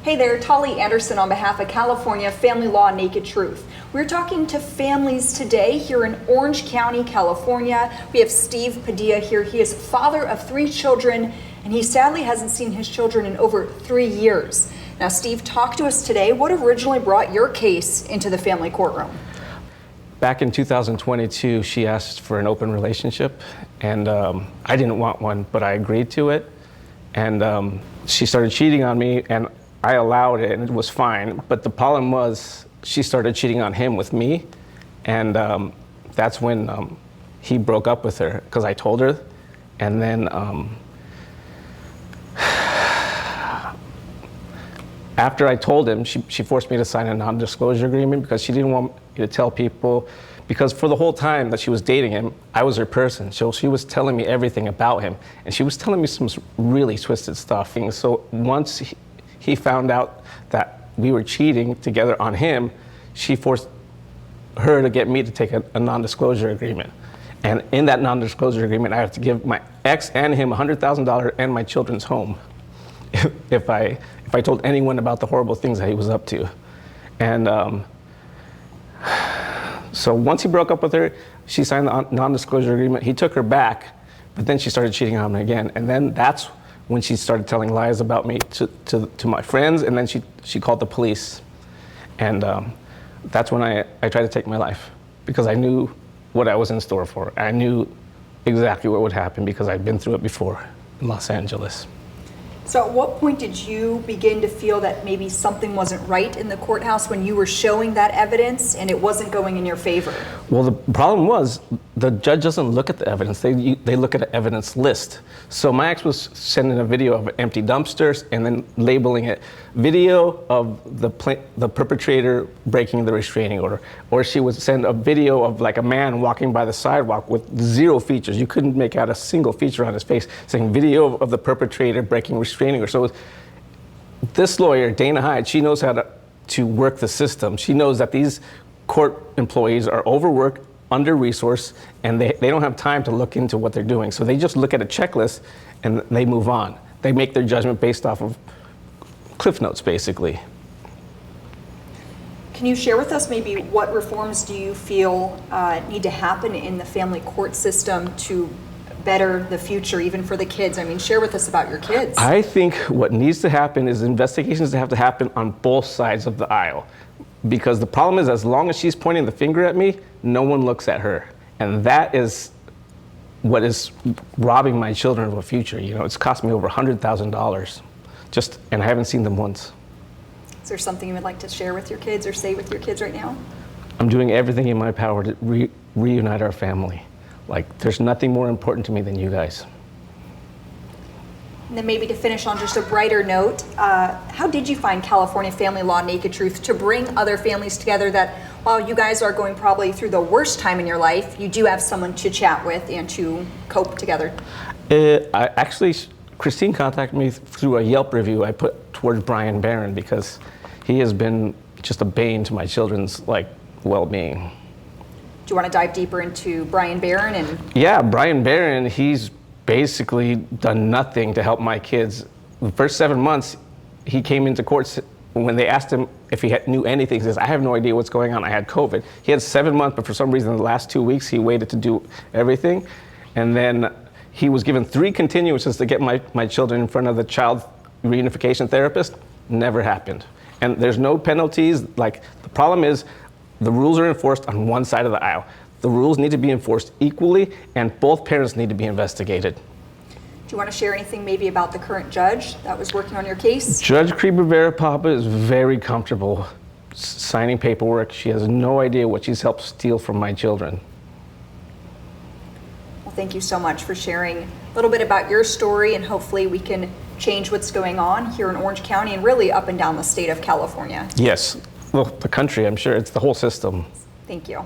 Hey there, Tolly Anderson on behalf of California Family Law Naked Truth. We're talking to families today here in Orange County, California. We have Steve Padilla here. He is father of 3 children, and he sadly hasn't seen his children in over 3 years. Now, Steve, talk to us today. What originally brought your case into the family courtroom? Back in 2022, she asked for an open relationship, and I didn't want one, but I agreed to it. And she started cheating on me, and I allowed it, and it was fine. But the problem was she started cheating on him with me, and that's when he broke up with her, because I told her. And then after I told him, she forced me to sign a non-disclosure agreement because she didn't want me to tell people, because for the whole time that she was dating him, I was her person. So she was telling me everything about him, and she was telling me some really twisted stuff. And so once he found out that we were cheating together on him, she forced her to get me to take a non-disclosure agreement. And in that non-disclosure agreement, I have to give my ex and him $100,000 and my children's home if I told anyone about the horrible things that he was up to. And so once he broke up with her, she signed the non-disclosure agreement. He took her back, but then she started cheating on me again. And then that's when she started telling lies about me to my friends, and then she called the police. And that's when I tried to take my life, because I knew what I was in store for. I knew exactly what would happen because I'd been through it before in Los Angeles. So at what point did you begin to feel that maybe something wasn't right in the courthouse when you were showing that evidence and it wasn't going in your favor? Well, the problem was the judge doesn't look at the evidence. They look at an evidence list. So my ex was sending a video of empty dumpsters and then labeling it video of the perpetrator breaking the restraining order. Or she would send a video of like a man walking by the sidewalk with 0 features. You couldn't make out a single feature on his face, saying video of the perpetrator breaking restraining order. So this lawyer, Dana Hyde, she knows how to work the system. She knows that these court employees are overworked, under-resourced, and they don't have time to look into what they're doing. So they just look at a checklist and they move on. They make their judgment based off of Cliff Notes, basically. Can you share with us maybe what reforms do you feel need to happen in the family court system to better the future, even for the kids? I mean, share with us about your kids. I think what needs to happen is investigations have to happen on both sides of the aisle. Because the problem is, as long as she's pointing the finger at me, no one looks at her. And that is what is robbing my children of a future. You know, it's cost me over $100,000 and I haven't seen them once. Is there something you would like to share with your kids or say with your kids right now? I'm doing everything in my power to reunite our family. Like, there's nothing more important to me than you guys. And then maybe to finish on just a brighter note, how did you find California Family Law Naked Truth to bring other families together that while you guys are going probably through the worst time in your life, you do have someone to chat with and to cope together? Christine contacted me through a Yelp review I put towards Brian Barron, because he has been just a bane to my children's well-being. Do you want to dive deeper into Brian Barron? Yeah, Brian Barron, he's basically done nothing to help my kids. The first 7 months, he came into court. When they asked him if he knew anything, he says, I have no idea what's going on. I had COVID. He had 7 months, but for some reason, the last 2 weeks, he waited to do everything. And then he was given 3 continuances to get my children in front of the child reunification therapist. Never happened. And there's no penalties. The problem is the rules are enforced on one side of the aisle. The rules need to be enforced equally, and both parents need to be investigated. Do you want to share anything maybe about the current judge that was working on your case? Judge Kriba Vera-Papa is very comfortable signing paperwork. She has no idea what she's helped steal from my children. Well, thank you so much for sharing a little bit about your story, and hopefully we can change what's going on here in Orange County and really up and down the state of California. Yes, well, the country, I'm sure. It's the whole system. Thank you.